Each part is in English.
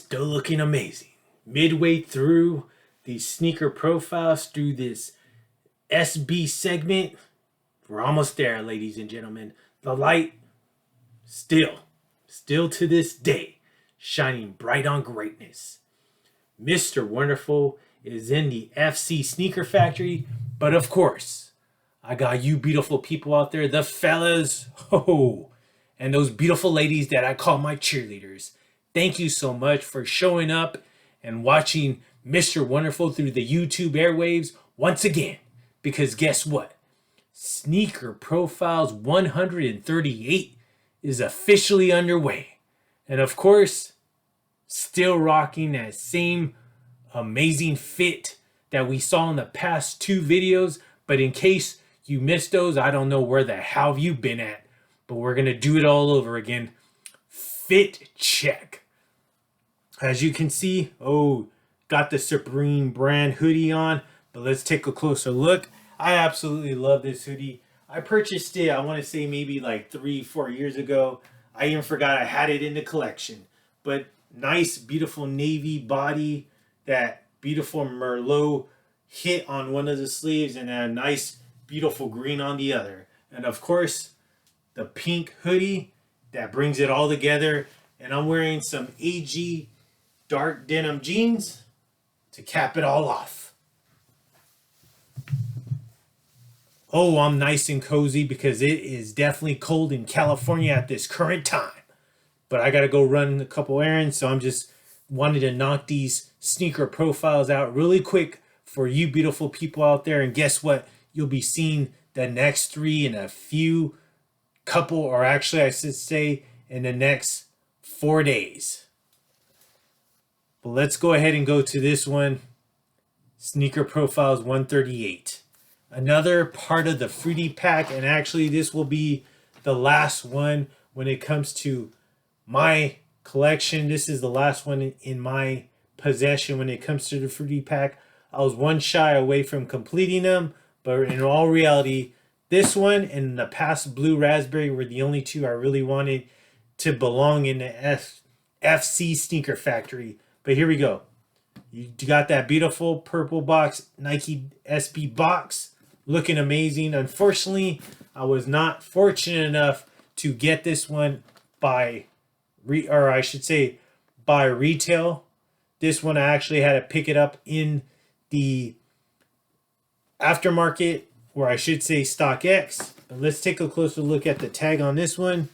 still looking amazing. Midway through these sneaker profiles, through this SB segment, we're almost there, ladies and gentlemen. The light still to this day, shining bright on greatness. Mr. Wonderful is in the FC Sneaker Factory, but of course, I got you beautiful people out there, the fellas, and those beautiful ladies that I call my cheerleaders. Thank you so much for showing up and watching Mr. Wonderful through the YouTube airwaves once again. Because guess what? Sneaker Profiles 138 is officially underway. And of course, still rocking that same amazing fit that we saw in the past two videos. But in case you missed those, I don't know where the hell have you been at. But we're going to do it all over again. Fit check. As you can see, got the Supreme brand hoodie on. But let's take a closer look. I absolutely love this hoodie. I purchased it, I want to say maybe like 3-4 years ago. I even forgot I had it in the collection. But nice, beautiful navy body. That beautiful Merlot hit on one of the sleeves. And a nice, beautiful green on the other. And of course, the pink hoodie that brings it all together. And I'm wearing some AG dark denim jeans to cap it all off. I'm nice and cozy because it is definitely cold in California at this current time. But I got to go run a couple errands, so I'm just wanted to knock these sneaker profiles out really quick for you beautiful people out there. And guess what? You'll be seeing the next three in a few couple, or actually I should say in the next 4 days. But let's go ahead and go to this one. Sneaker Profiles 138. Another part of the fruity pack, and actually this will be the last one when it comes to my collection. This is the last one in my possession when it comes to the fruity pack. I was one shy away from completing them, but in all reality, this one and the past blue raspberry were the only two I really wanted to belong in the FC Sneaker Factory. But here we go. You got that beautiful purple box, Nike SB box, looking amazing. Unfortunately, I was not fortunate enough to get this one by retail. This one I actually had to pick it up in the aftermarket, or I should say StockX. But let's take a closer look at the tag on this one.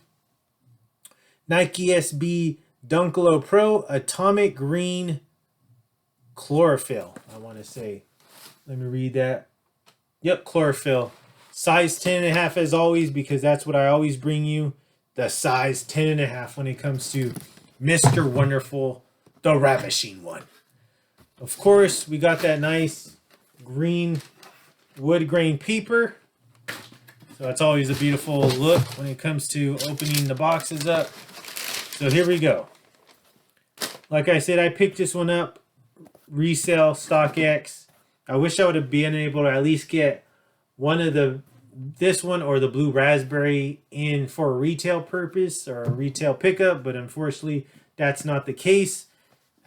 Nike SB Dunklo Pro Atomic Green Chlorophyll, I want to say. Let me read that. Yep, chlorophyll. Size 10.5 as always, because that's what I always bring you. The size 10.5 when it comes to Mr. Wonderful, the ravishing one. Of course, we got that nice green wood grain paper. So that's always a beautiful look when it comes to opening the boxes up. So here we go. Like I said, I picked this one up. Resale, StockX. I wish I would have been able to at least get this one or the blue raspberry in for a retail purpose or a retail pickup, but unfortunately that's not the case.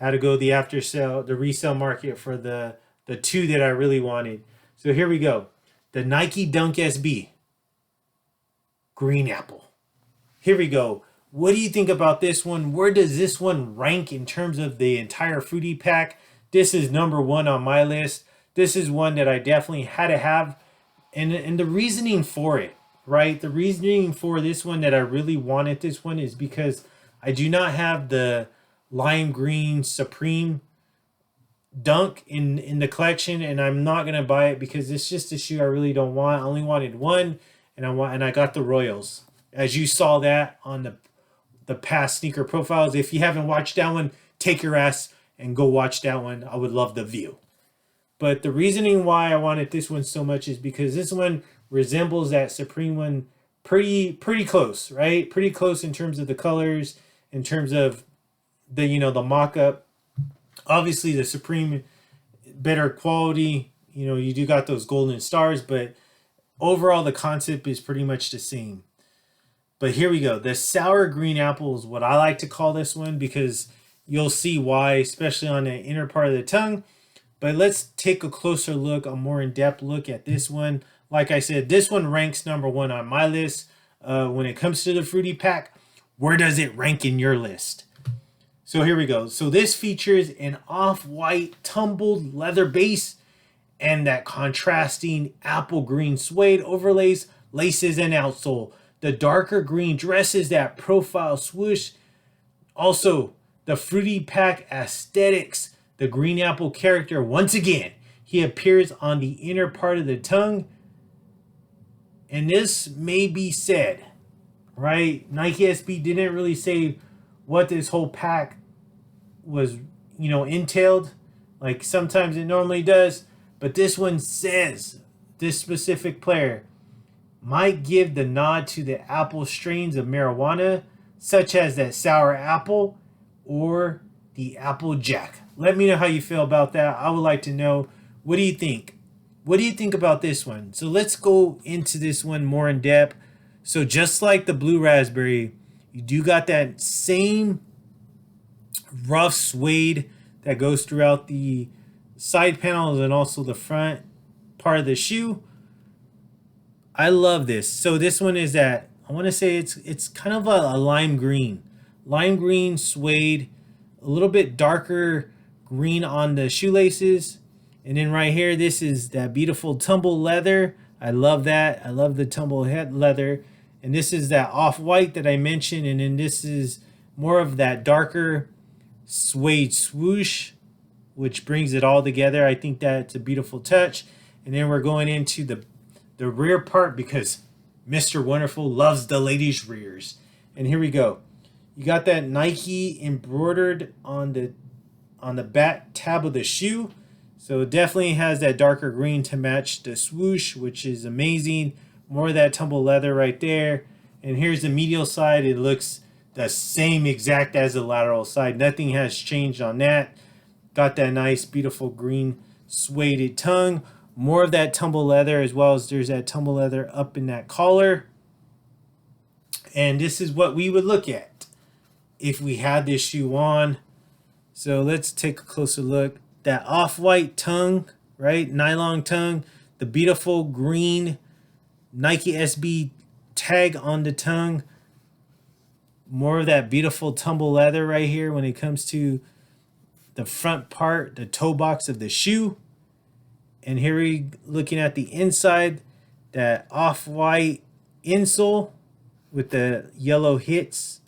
I had to go the resale market for the two that I really wanted. So here we go. The Nike Dunk SB Green Apple. Here we go. What do you think about this one? Where does this one rank in terms of the entire fruity pack? This is number one on my list. This is one that I definitely had to have. And the reasoning for it, right? The reasoning for this one that I really wanted this one is because I do not have the lime green Supreme Dunk in the collection, and I'm not going to buy it because it's just a shoe I really don't want. I only wanted one, and I got the Royals. As you saw that on the past sneaker profiles. If you haven't watched that one, take your ass and go watch that one. I would love the view. But the reasoning why I wanted this one so much is because this one resembles that Supreme one pretty close, right? Pretty close in terms of the colors, in terms of the mock-up. Obviously, the Supreme better quality. You do got those golden stars, but overall the concept is pretty much the same. But here we go. The sour green apple is what I like to call this one because You'll see why, especially on the inner part of the tongue. But let's take a closer look, a more in-depth look at this one. Like I said, this one ranks number one on my list. When it comes to the fruity pack, where does it rank in your list? So here we go. So this features an off-white tumbled leather base and that contrasting apple green suede overlays, laces, and outsole. The darker green dresses that profile swoosh. Also, the fruity pack aesthetics. The green apple character, once again, he appears on the inner part of the tongue. And this may be said, right? Nike SB didn't really say what this whole pack was, entailed. Like sometimes it normally does. But this one says this specific player might give the nod to the apple strains of marijuana, such as that sour apple or the apple jack. Let me know how you feel about that. I would like to know. What do you think? What do you think about this one? So let's go into this one more in depth. So just like the blue raspberry, you do got that same rough suede that goes throughout the side panels and also the front part of the shoe. I love this. So this one is that, I want to say it's kind of a lime green suede, a little bit darker green on the shoelaces. And then right here, this is that beautiful tumble leather. I love that. I love the tumble head leather. And this is that off-white that I mentioned. And then this is more of that darker suede swoosh, which brings it all together. I think that's a beautiful touch. And then we're going into the rear part because Mr. Wonderful loves the ladies' rears. And here we go. You got that Nike embroidered on the back tab of the shoe. So it definitely has that darker green to match the swoosh, which is amazing. More of that tumble leather right there. And here's the medial side. It looks the same exact as the lateral side. Nothing has changed on that. Got that nice, beautiful green suede tongue. More of that tumble leather, as well as there's that tumble leather up in that collar. And this is what we would look at if we had this shoe on. So let's take a closer look. That off-white tongue, right? Nylon tongue. The beautiful green Nike SB tag on the tongue. More of that beautiful tumble leather right here when it comes to the front part, the toe box of the shoe. And here we're looking at the inside, that off-white insole with the yellow hits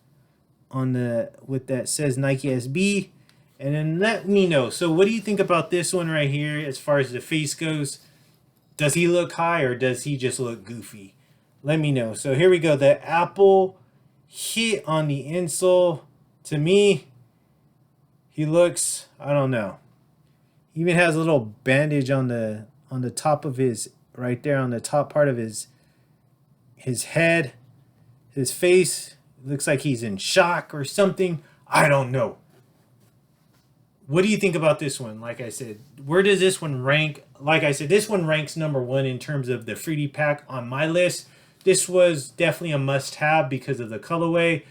on the with that says Nike SB. And then let me know. So what do you think about this one right here as far as the face goes? Does he look high or does he just look goofy? Let me know. So here we go. The apple hit on the insole. To me, he looks, I don't know. He even has a little bandage on the top of his, right there on the top part of his head. His face looks like he's in shock or something. I don't know. What do you think about this one? Like I said, where does this one rank? Like I said, this one ranks number one in terms of the fruity pack on my list. This was definitely a must-have because of the colorway.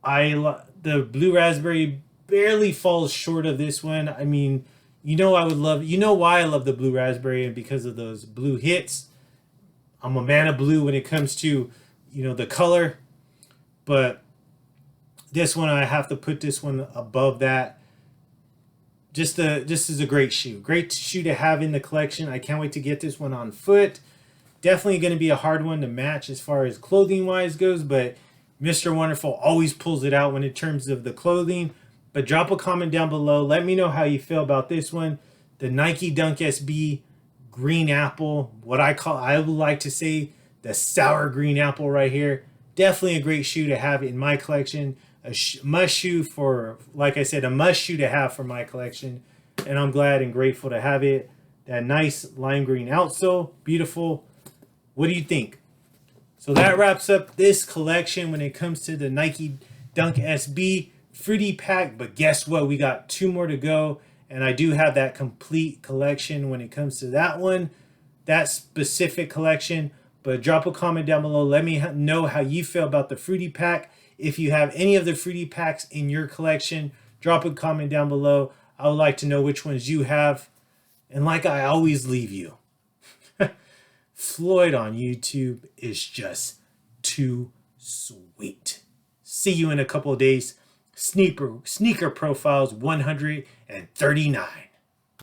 The blue raspberry barely falls short of this one. I mean, why I love the blue raspberry, and because of those blue hits. I'm a man of blue when it comes to, the color. But this one, I have to put this one above that. Just is a great shoe. Great shoe to have in the collection. I can't wait to get this one on foot. Definitely going to be a hard one to match as far as clothing-wise goes, but Mr. Wonderful always pulls it out when in terms of the clothing. But drop a comment down below. Let me know how you feel about this one. The Nike Dunk SB Green Apple. I would like to say the sour green apple right here. Definitely a great shoe to have in my collection. A must shoe to have for my collection, and I'm glad and grateful to have it. That nice lime green outsole, beautiful. What do you think? So that wraps up this collection when it comes to the Nike Dunk SB Fruity Pack. But guess what? We got 2 more to go, and I do have that complete collection when it comes to that one, that specific collection. But drop a comment down below. Let me know how you feel about the Fruity Pack. If you have any of the Fruity Packs in your collection, Drop a comment down below. I would like to know which ones you have. And like I always leave you, Floyd on YouTube is just too sweet. See you in a couple of days. Sneaker Profiles 139.